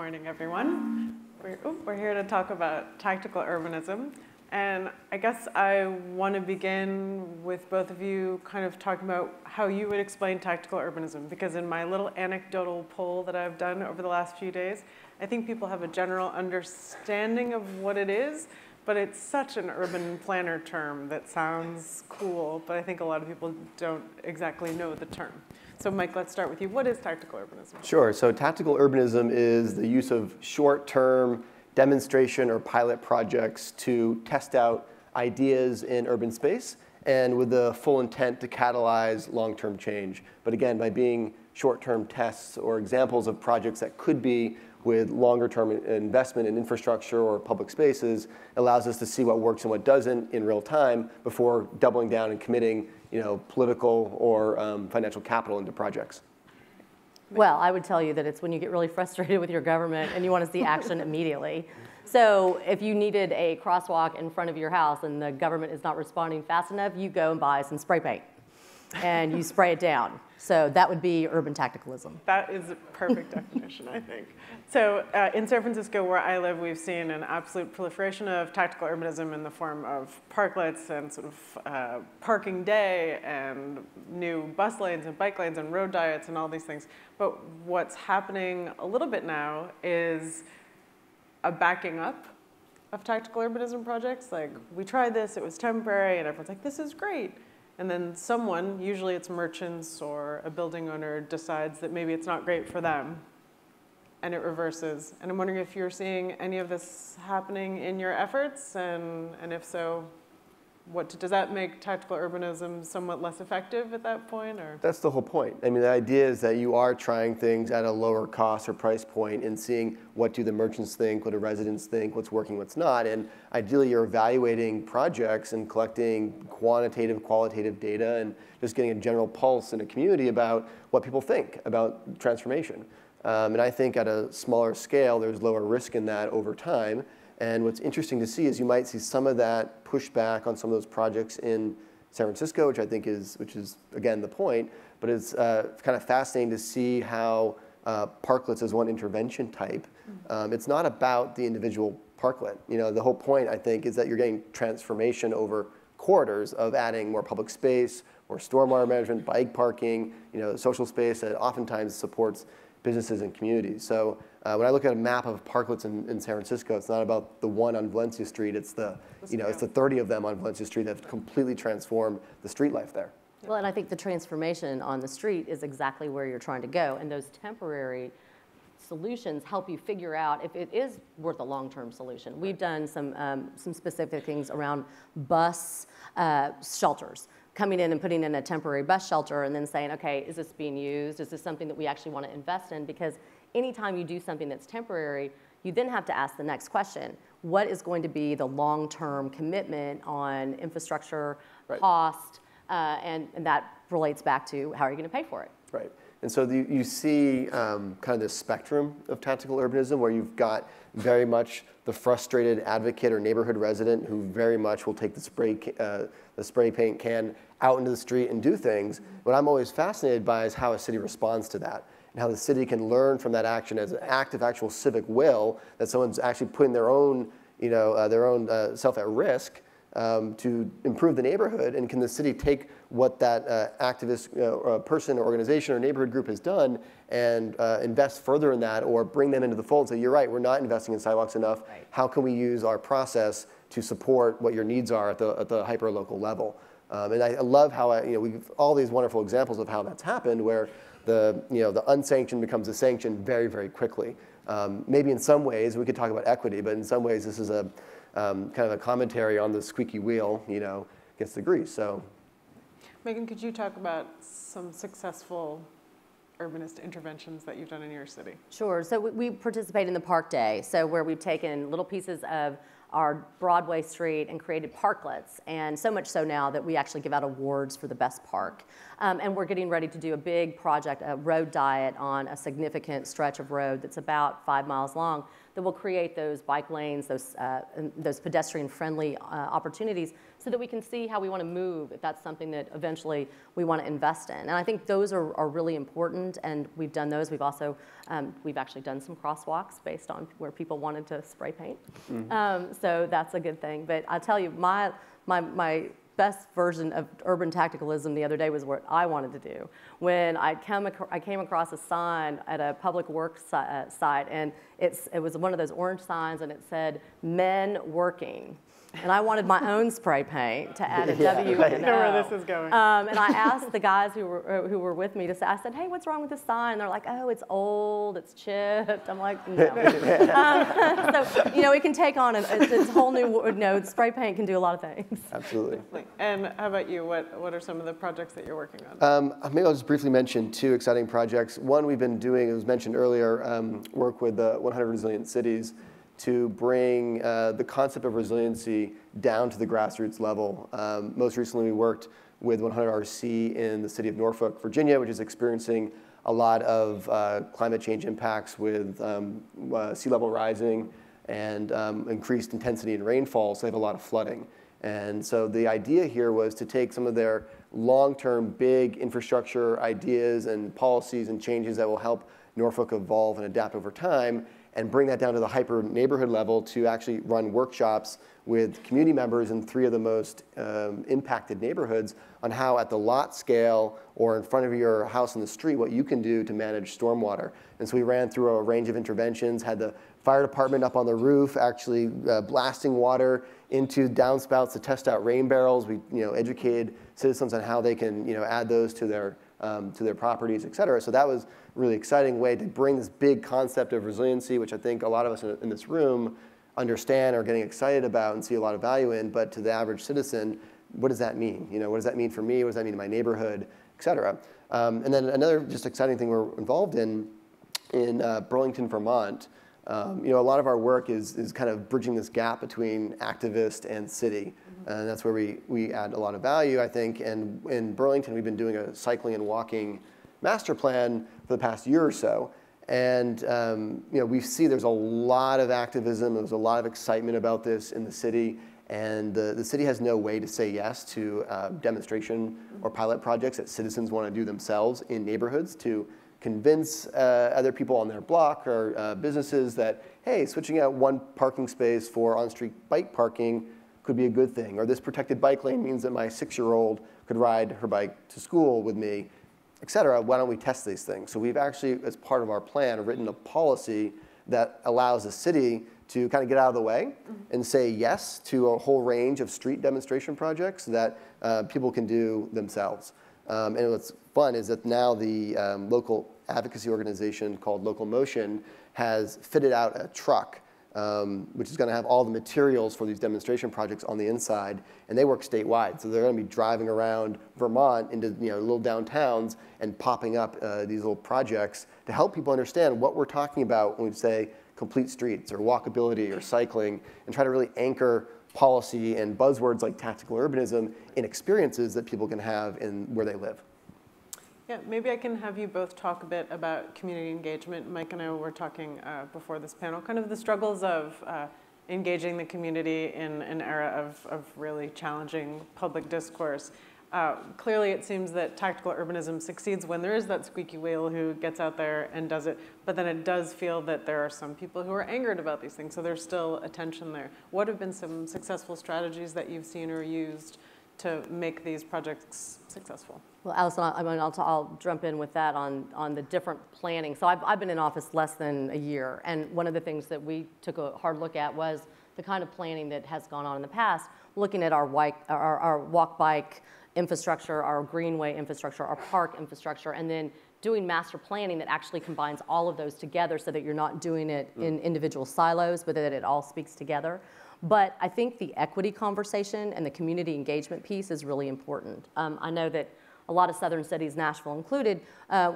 morning, everyone. We're here to talk about tactical urbanism. And I guess I want to begin with both of you kind of talking about how you would explain tactical urbanism, because in my little anecdotal poll that I've done over the last few days, I think people have a general understanding of what it is, but it's such an urban planner term that sounds cool, but I think a lot of people don't exactly know the term. So Mike, let's start with you. What is tactical urbanism? Sure, so tactical urbanism is the use of short-term demonstration or pilot projects to test out ideas in urban space and with the full intent to catalyze long-term change. But again, by being short-term tests or examples of projects that could be with longer-term investment in infrastructure or public spaces, allows us to see what works and what doesn't in real time before doubling down and committing political or financial capital into projects. Well, I would tell you that it's when you get really frustrated with your government and you want to see action immediately. So if you needed a crosswalk in front of your house and the government is not responding fast enough, you go and buy some spray paint and you spray it down. So that would be urban tacticalism. That is a perfect definition, I think. So in San Francisco, where I live, we've seen an absolute proliferation of tactical urbanism in the form of parklets and sort of parking day and new bus lanes and bike lanes and road diets and all these things. But what's happening a little bit now is a backing up of tactical urbanism projects. Like, we tried this, it was temporary, and everyone's like, this is great. And then someone, usually it's merchants or a building owner, decides that maybe it's not great for them, and it reverses. And I'm wondering if you're seeing any of this happening in your efforts, and if so, does that make tactical urbanism somewhat less effective at that point? Or? That's the whole point. I mean, the idea is that you are trying things at a lower cost or price point and seeing what do the merchants think, what do residents think, what's working, what's not. And ideally, you're evaluating projects and collecting quantitative, qualitative data and just getting a general pulse in a community about what people think about transformation. And I think at a smaller scale, there's lower risk in that over time. And what's interesting to see is you might see some of that pushback on some of those projects in San Francisco, which I think is, again, the point. But it's kind of fascinating to see how parklets as one intervention type. It's not about the individual parklet. The whole point, I think, is that you're getting transformation over corridors of adding more public space, more stormwater management, bike parking, social space that oftentimes supports businesses and communities. So when I look at a map of parklets in San Francisco, it's not about the one on Valencia Street. It's the, it's the 30 of them on Valencia Street that have completely transformed the street life there. Well, and I think the transformation on the street is exactly where you're trying to go. And those temporary solutions help you figure out if it is worth a long-term solution. We've done some specific things around bus shelters. Coming in and putting in a temporary bus shelter and then saying, okay, is this being used? Is this something that we actually want to invest in? Because anytime you do something that's temporary, you then have to ask the next question. What is going to be the long-term commitment on infrastructure, cost, and that relates back to how are you going to pay for it? Right. And so you see kind of this spectrum of tactical urbanism where you've got very much the frustrated advocate or neighborhood resident who very much will take the spray paint can out into the street and do things. What I'm always fascinated by is how a city responds to that and how the city can learn from that action as an act of actual civic will, that someone's actually putting their own, self at risk to improve the neighborhood, and can the city take what that activist person or organization or neighborhood group has done and invest further in that, or bring them into the fold and say, you're right, we're not investing in sidewalks enough. Right. How can we use our process to support what your needs are at the hyper-local level? And I love how we've all these wonderful examples of how that's happened, where the unsanctioned becomes a sanction very, very quickly. Maybe in some ways, we could talk about equity, but in some ways this is a kind of a commentary on the squeaky wheel, gets the grease. So, Megan, could you talk about some successful urbanist interventions that you've done in your city? Sure. So we participate in the Park Day, so where we've taken little pieces of our Broadway street and created parklets, and so much so now that we actually give out awards for the best park. And we're getting ready to do a big project, a road diet on a significant stretch of road that's about 5 miles long, that will create those bike lanes, those pedestrian-friendly opportunities, so that we can see how we want to move if that's something that eventually we want to invest in. And I think those are really important, and we've done those. We've also, we've actually done some crosswalks based on where people wanted to spray paint. So that's a good thing. But I'll tell you, my best version of urban tacticalism the other day was what I wanted to do. When I came across a sign at a public works site, and it was one of those orange signs, and it said, "Men working." And I wanted my own spray paint to add a W and an O. I know where this is going. And I asked the guys who were with me to say, I said, "Hey, what's wrong with this sign?" And they're like, "Oh, it's old, it's chipped." I'm like, "No." So, you know, it can take on it's whole new, spray paint can do a lot of things. Absolutely. And how about you? What are some of the projects that you're working on? Maybe I'll just briefly mention 2 exciting projects. One we've been doing, it was mentioned earlier, work with 100 Resilient Cities to bring the concept of resiliency down to the grassroots level. Most recently, we worked with 100 RC in the city of Norfolk, Virginia, which is experiencing a lot of climate change impacts with sea level rising and increased intensity in rainfall, so they have a lot of flooding. And so the idea here was to take some of their long-term big infrastructure ideas and policies and changes that will help Norfolk evolve and adapt over time, and bring that down to the hyper neighborhood level to actually run workshops with community members in 3 of the most impacted neighborhoods on how at the lot scale or in front of your house in the street, what you can do to manage stormwater. And so we ran through a range of interventions, had the fire department up on the roof actually blasting water into downspouts to test out rain barrels. We educated citizens on how they can add those to their properties, et cetera. So that was a really exciting way to bring this big concept of resiliency, which I think a lot of us in this room understand or are getting excited about and see a lot of value in, but to the average citizen, what does that mean? What does that mean for me? What does that mean in my neighborhood, et cetera? And then another just exciting thing we're involved in Burlington, Vermont. A lot of our work is kind of bridging this gap between activist and city. And that's where we add a lot of value, I think. And in Burlington, we've been doing a cycling and walking master plan for the past year or so. And we see there's a lot of activism, there's a lot of excitement about this in the city. And the city has no way to say yes to demonstration or pilot projects that citizens want to do themselves in neighborhoods to convince other people on their block or businesses that, hey, switching out one parking space for on-street bike parking could be a good thing. Or this protected bike lane means that my 6-year-old could ride her bike to school with me, et cetera. Why don't we test these things? So we've actually, as part of our plan, written a policy that allows the city to kind of get out of the way and say yes to a whole range of street demonstration projects that people can do themselves. And what's fun is that now the local advocacy organization called Local Motion has fitted out a truck which is going to have all the materials for these demonstration projects on the inside, and they work statewide. So they're going to be driving around Vermont into little downtowns and popping up these little projects to help people understand what we're talking about when we say complete streets or walkability or cycling, and try to really anchor policy and buzzwords like tactical urbanism in experiences that people can have in where they live. Yeah, maybe I can have you both talk a bit about community engagement. Mike and I were talking before this panel, kind of the struggles of engaging the community in an era of really challenging public discourse. Clearly, it seems that tactical urbanism succeeds when there is that squeaky wheel who gets out there and does it, but then it does feel that there are some people who are angered about these things, so there's still a tension there. What have been some successful strategies that you've seen or used to make these projects successful? Well, Allison, I'll jump in with that on the different planning. So I've been in office less than a year, and one of the things that we took a hard look at was the kind of planning that has gone on in the past, looking at our walk bike infrastructure, our greenway infrastructure, our park infrastructure, and then doing master planning that actually combines all of those together so that you're not doing it in individual silos, but that it all speaks together. But I think the equity conversation and the community engagement piece is really important. I know that a lot of southern cities, Nashville included,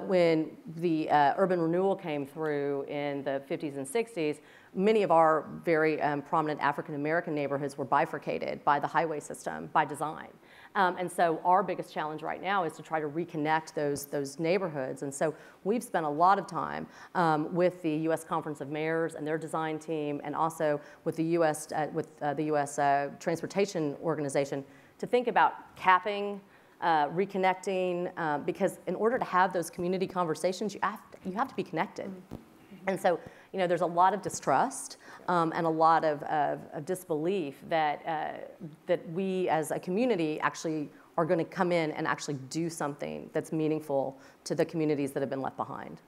when the urban renewal came through in the 50s and 60s, many of our very prominent African-American neighborhoods were bifurcated by the highway system, by design. And so our biggest challenge right now is to try to reconnect those neighborhoods. And so we've spent a lot of time with the U.S. Conference of Mayors and their design team, and also with the U.S. Transportation Organization, to think about capping, reconnecting, because in order to have those community conversations, you have to be connected. And so, there's a lot of distrust and a lot of disbelief that we as a community actually are going to come in and actually do something that's meaningful to the communities that have been left behind.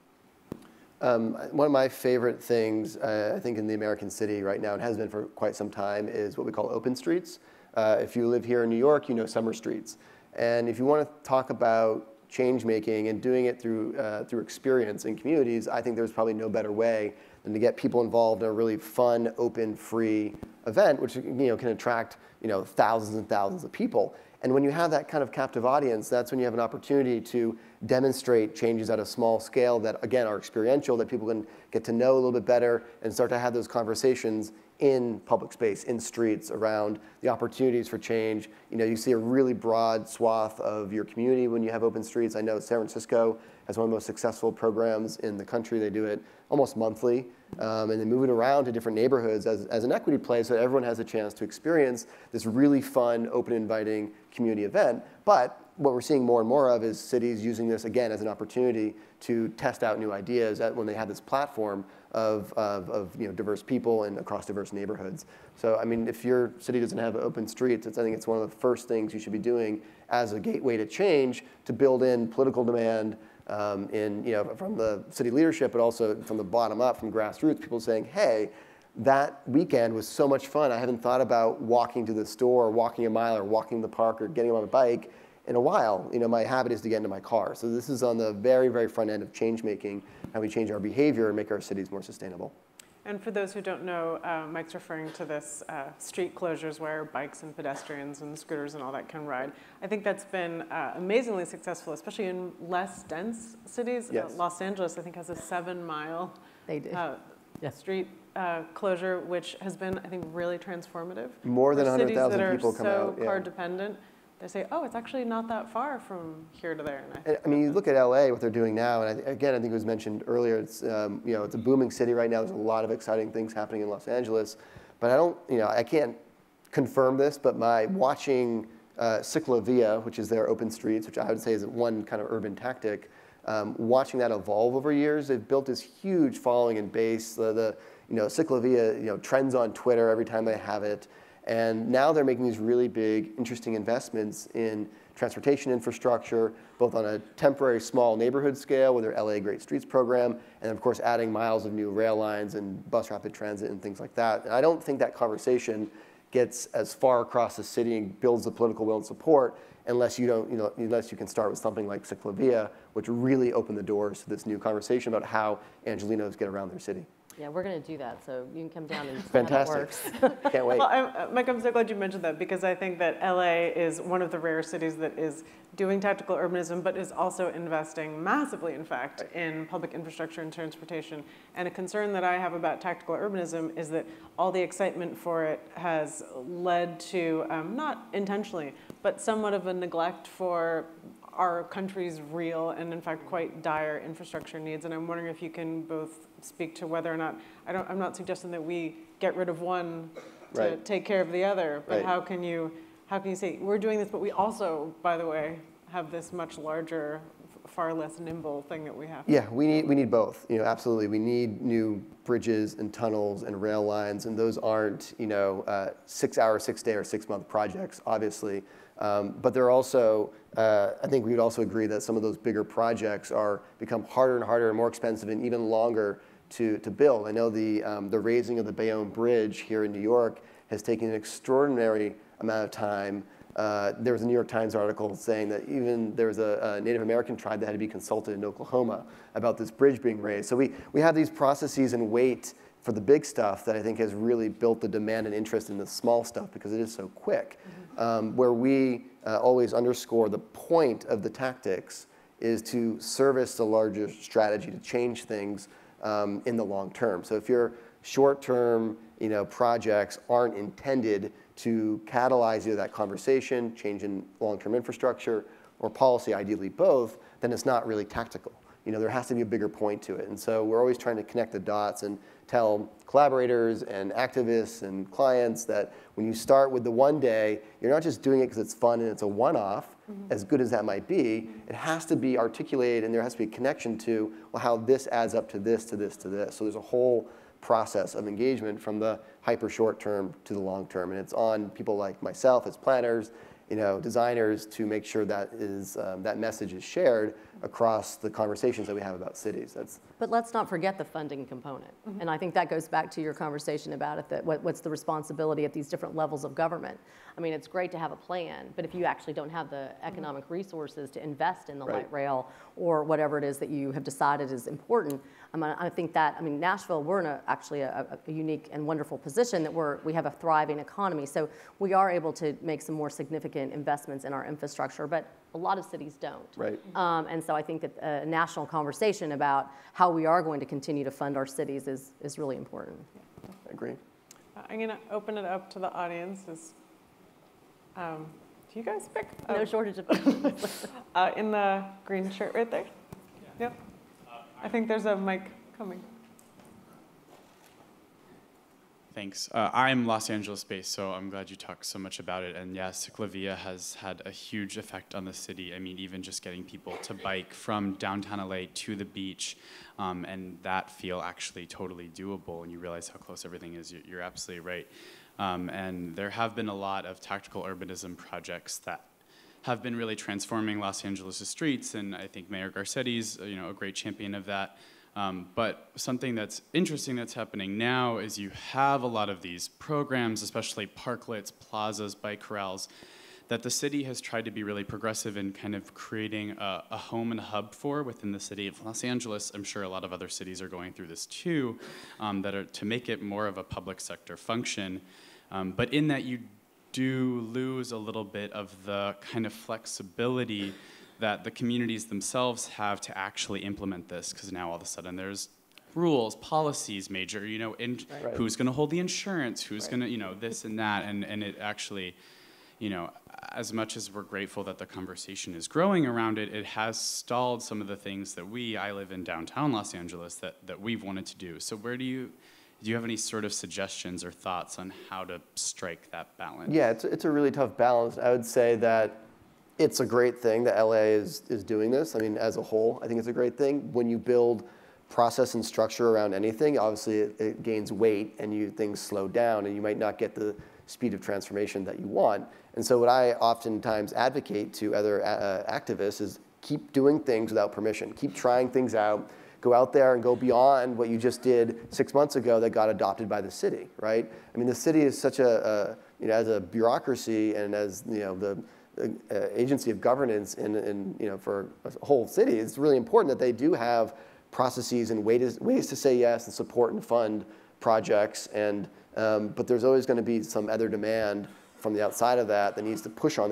One of my favorite things, I think, in the American city right now, and has been for quite some time, is what we call open streets. If you live here in New York, you know summer streets. And if you want to talk about change making and doing it through experience in communities, I think there's probably no better way than to get people involved in a really fun, open, free event, which can attract thousands and thousands of people. And when you have that kind of captive audience, that's when you have an opportunity to demonstrate changes at a small scale that, again, are experiential, that people can get to know a little bit better and start to have those conversations in public space, in streets, around the opportunities for change. You see a really broad swath of your community when you have open streets. I know San Francisco has one of the most successful programs in the country. They do it almost monthly, and they move it around to different neighborhoods as an equity play so that everyone has a chance to experience this really fun, open, inviting community event. But what we're seeing more and more of is cities using this, again, as an opportunity to test out new ideas when they have this platform of diverse people and across diverse neighborhoods. So, I mean, if your city doesn't have open streets, I think it's one of the first things you should be doing as a gateway to change, to build in political demand from the city leadership, but also from the bottom up, from grassroots, people saying, hey, that weekend was so much fun. I haven't thought about walking to the store, or walking a mile, or walking to the park, or getting on a bike in a while. My habit is to get into my car. So this is on the very, very front end of change making, how we change our behavior and make our cities more sustainable. And for those who don't know, Mike's referring to this street closures where bikes and pedestrians and scooters and all that can ride. I think that's been amazingly successful, especially in less dense cities. Yes. Los Angeles, I think, has a 7-mile street closure, which has been, I think, really transformative. More than 100,000 people come out. Cities that are so car dependent, they say, oh, it's actually not that far from here to there. And I mean, you look at LA, what they're doing now, and again, I think it was mentioned earlier, it's it's a booming city right now. There's a lot of exciting things happening in Los Angeles, but I can't confirm this, but my watching Ciclovia, which is their open streets, which I would say is one kind of urban tactic, watching that evolve over years, they've built this huge following and base. The Ciclovia trends on Twitter every time they have it. And now they're making these really big, interesting investments in transportation infrastructure, both on a temporary small neighborhood scale with their LA Great Streets program, and of course adding miles of new rail lines and bus rapid transit and things like that. And I don't think that conversation gets as far across the city and builds the political will and support unless you can start with something like Ciclovia, which really opened the doors to this new conversation about how Angelenos get around their city. Yeah, we're going to do that, so you can come down and see Fantastic. how that works. Can't wait. Well, Mike, I'm so glad you mentioned that, because I think that LA is one of the rare cities that is doing tactical urbanism, but is also investing massively, in fact, in public infrastructure and transportation. And a concern that I have about tactical urbanism is that all the excitement for it has led to, not intentionally, but somewhat of a neglect for our country's real and, in fact, quite dire infrastructure needs. And I'm wondering if you can both speak to whether or not, I'm not suggesting that we get rid of one to take care of the other, but how can you say, we're doing this, but we also, by the way, have this much larger, far less nimble thing that we have? Yeah, we need both. Absolutely. We need new bridges and tunnels and rail lines, and those aren't 6-hour, 6-day, or 6-month projects, obviously. But they're also, I think we would also agree that some of those bigger projects become harder and harder and more expensive and even longer to build. I know the raising of the Bayonne Bridge here in New York has taken an extraordinary amount of time. There was a New York Times article saying that even there was a Native American tribe that had to be consulted in Oklahoma about this bridge being raised. So we have these processes and wait for the big stuff that I think has really built the demand and interest in the small stuff because it is so quick. Where we always underscore the point of the tactics is to service the larger strategy to change things in the long term. So if your short-term projects aren't intended to catalyze either that conversation, change in long-term infrastructure, or policy, ideally both, then it's not really tactical. You know, there has to be a bigger point to it. And so we're always trying to connect the dots and tell collaborators and activists and clients that when you start with the one day, you're not just doing it because it's fun and it's a one-off, as good as that might be. It has to be articulated, and there has to be a connection to, well, how this adds up to this, to this, to this. So there's a whole process of engagement from the hyper short term to the long term. And it's on people like myself as planners, you know, designers, to make sure that that message is shared across the conversations that we have about cities. But let's not forget the funding component. And I think that goes back to your conversation about it, that what's the responsibility at these different levels of government. I mean, it's great to have a plan, but if you actually don't have the economic resources to invest in the light rail or whatever it is that you have decided is important, I think that, I mean, Nashville, we're in actually a unique and wonderful position that we have a thriving economy. So we are able to make some more significant investments in our infrastructure, but a lot of cities don't. Right. And so I think that a national conversation about how we are going to continue to fund our cities is really important. I agree. I'm going to open it up to the audience. Do you guys pick? No shortage of in the green shirt right there? Yep. I think there's a mic coming. Thanks. I'm Los Angeles based, so I'm glad you talked so much about it. And yeah, Ciclovia has had a huge effect on the city. I mean, even just getting people to bike from downtown LA to the beach, and that feel actually totally doable. And you realize how close everything is. You're absolutely right. And there have been a lot of tactical urbanism projects that have been really transforming Los Angeles' streets, and I think Mayor Garcetti's, a great champion of that. But something that's interesting that's happening now is you have a lot of these programs, especially parklets, plazas, bike corrals, that the city has tried to be really progressive in kind of creating a home and a hub for within the city of Los Angeles. I'm sure a lot of other cities are going through this too, that are to make it more of a public sector function. But in that you do lose a little bit of the kind of flexibility that the communities themselves have to actually implement this, because now all of a sudden there's rules, policies, major, who's going to hold the insurance, who's going to, this and that, and it actually, as much as we're grateful that the conversation is growing around it, it has stalled some of the things that I live in downtown Los Angeles, that we've wanted to do. So do you have any sort of suggestions or thoughts on how to strike that balance? Yeah, it's a really tough balance. I would say that it's a great thing that LA is doing this. I mean, as a whole, I think it's a great thing. When you build process and structure around anything, obviously it gains weight and things slow down and you might not get the speed of transformation that you want. And so what I oftentimes advocate to other activists is keep doing things without permission. Keep trying things out. Go out there and go beyond what you just did 6 months ago that got adopted by the city, right? I mean, the city is such as a bureaucracy and as, the agency of governance for a whole city, it's really important that they do have processes and ways to say yes and support and fund projects. And but there's always going to be some other demand from the outside of that needs to push back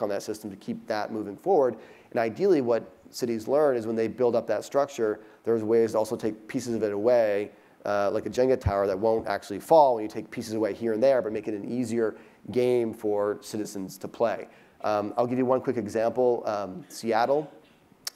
on that system to keep that moving forward. And ideally, what cities learn is when they build up that structure, there's ways to also take pieces of it away, like a Jenga tower that won't actually fall when you take pieces away here and there, but make it an easier game for citizens to play. I'll give you one quick example. Seattle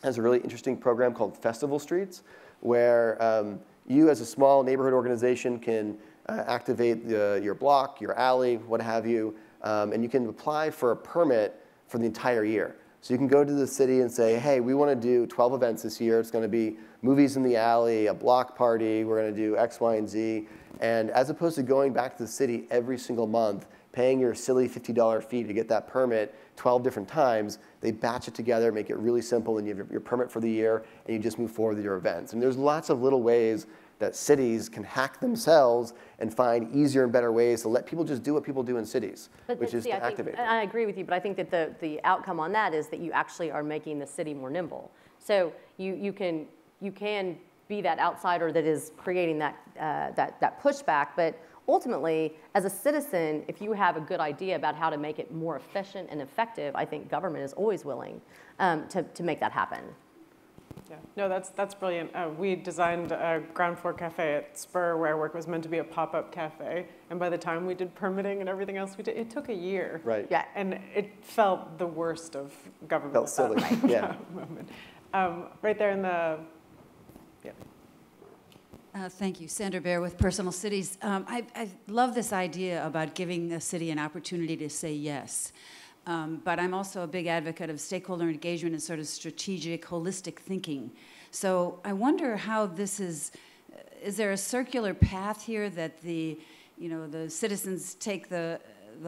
has a really interesting program called Festival Streets, where you as a small neighborhood organization can activate your block, your alley, what have you, and you can apply for a permit for the entire year. So you can go to the city and say, hey, we want to do 12 events this year. It's going to be movies in the alley, a block party. We're going to do X, Y, and Z. And as opposed to going back to the city every single month, paying your silly $50 fee to get that permit 12 different times, they batch it together, make it really simple, and you have your permit for the year, and you just move forward with your events. And there's lots of little ways that cities can hack themselves and find easier and better ways to let people just do what people do in cities, which is to activate them. I agree with you, but I think that the outcome on that is that you actually are making the city more nimble. So you can be that outsider that is creating that pushback, but ultimately, as a citizen, if you have a good idea about how to make it more efficient and effective, I think government is always willing to make that happen. Yeah, no, that's brilliant. We designed a ground floor cafe at SPUR where I work was meant to be a pop-up cafe, and by the time we did permitting and everything else we did, it took a year. Right. Yeah. And it felt the worst of government. Felt silly. at that Yeah. moment. Right there in the, yeah. Thank you. Sandra Bear with Personal Cities. I love this idea about giving a city an opportunity to say yes. But I'm also a big advocate of stakeholder engagement and sort of strategic, holistic thinking. So I wonder how this is there a circular path here that the citizens take the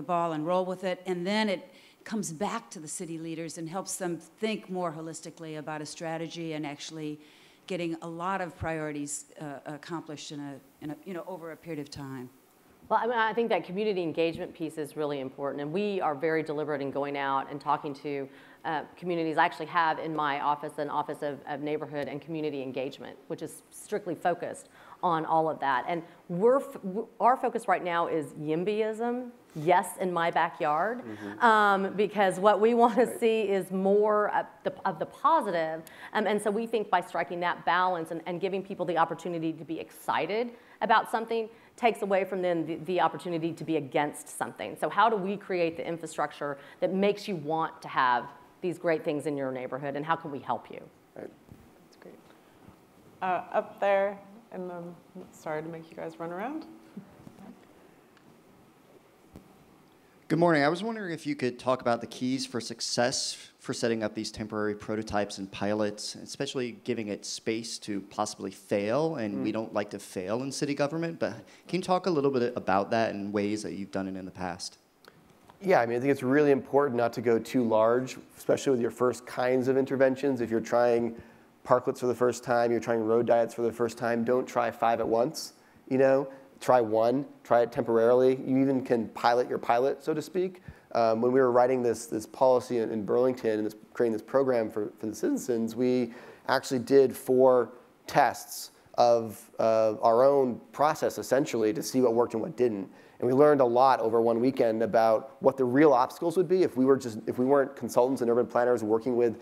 ball and roll with it, and then it comes back to the city leaders and helps them think more holistically about a strategy and actually getting a lot of priorities accomplished in a over a period of time? Well, I mean, I think that community engagement piece is really important, and we are very deliberate in going out and talking to communities. I actually have in my office an office of neighborhood and community engagement, which is strictly focused on all of that. And our focus right now is YIMBYism, yes in my backyard, because what we want to see is more of the positive. And so we think by striking that balance and giving people the opportunity to be excited about something takes away from them the opportunity to be against something. So how do we create the infrastructure that makes you want to have these great things in your neighborhood, and how can we help you? Right. That's great. Up there, and sorry to make you guys run around. Good morning. I was wondering if you could talk about the keys for success for setting up these temporary prototypes and pilots, especially giving it space to possibly fail, and we don't like to fail in city government, but can you talk a little bit about that and ways that you've done it in the past? Yeah, I mean, I think it's really important not to go too large, especially with your first kinds of interventions. If you're trying parklets for the first time, you're trying road diets for the first time, don't try 5 at once, Try one, try it temporarily. You even can pilot your pilot, so to speak. When we were writing this policy in Burlington and creating this program for the citizens, we actually did 4 tests of our own process, essentially, to see what worked and what didn't. And we learned a lot over one weekend about what the real obstacles would be if we weren't consultants and urban planners working with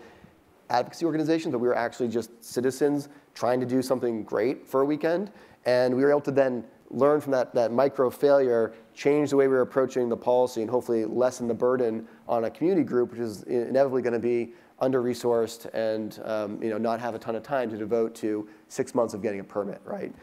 advocacy organizations, but we were actually just citizens trying to do something great for a weekend. And we were able to then learn from that micro failure, change the way we were approaching the policy, and hopefully lessen the burden on a community group, which is inevitably going to be under-resourced and not have a ton of time to devote to 6 months of getting a permit, right?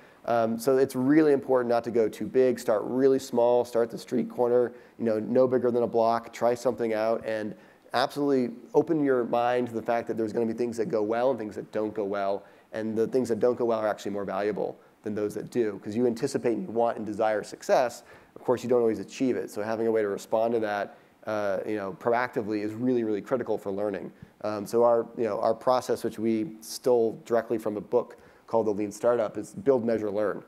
So it's really important not to go too big. Start really small. Start at the street corner. No bigger than a block. Try something out, and absolutely open your mind to the fact that there's going to be things that go well and things that don't go well, and the things that don't go well are actually more valuable than those that do, because you anticipate and you want and desire success. Of course, you don't always achieve it. So having a way to respond to that, proactively is really, really critical for learning. So our process, which we stole directly from a book called The Lean Startup, is build, measure, learn.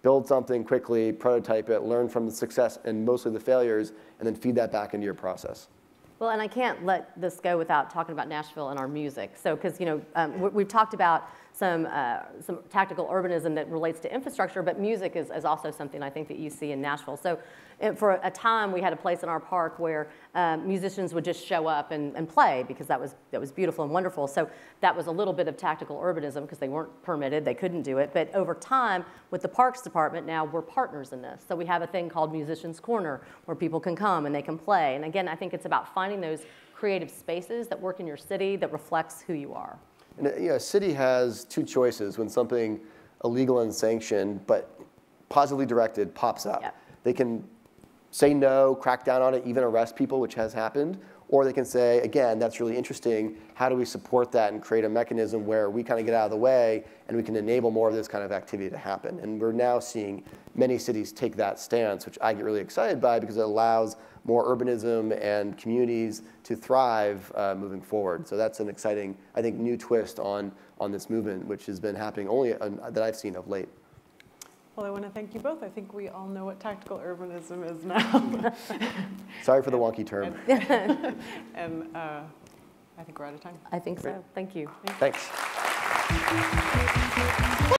Build something quickly, prototype it, learn from the success and mostly the failures, and then feed that back into your process. Well, and I can't let this go without talking about Nashville and our music. So, because we've talked about some tactical urbanism that relates to infrastructure, but music is also something I think that you see in Nashville. So, for a time, we had a place in our park where musicians would just show up and play, because that was beautiful and wonderful. So that was a little bit of tactical urbanism, because they weren't permitted, they couldn't do it. But over time, with the Parks Department now, we're partners in this. So we have a thing called Musicians Corner, where people can come and they can play. And again, I think it's about finding those creative spaces that work in your city that reflects who you are. And a city has 2 choices when something illegal and sanctioned, but positively directed, pops up. Yep. They can say no, crack down on it, even arrest people, which has happened. Or they can say, again, that's really interesting. How do we support that and create a mechanism where we kind of get out of the way and we can enable more of this kind of activity to happen? And we're now seeing many cities take that stance, which I get really excited by, because it allows more urbanism and communities to thrive moving forward. So that's an exciting, I think, new twist on this movement, which has been happening only that I've seen of late. Well, I want to thank you both. I think we all know what tactical urbanism is now. Sorry for the wonky term. And I think we're out of time. I think so. Thank you. Thanks.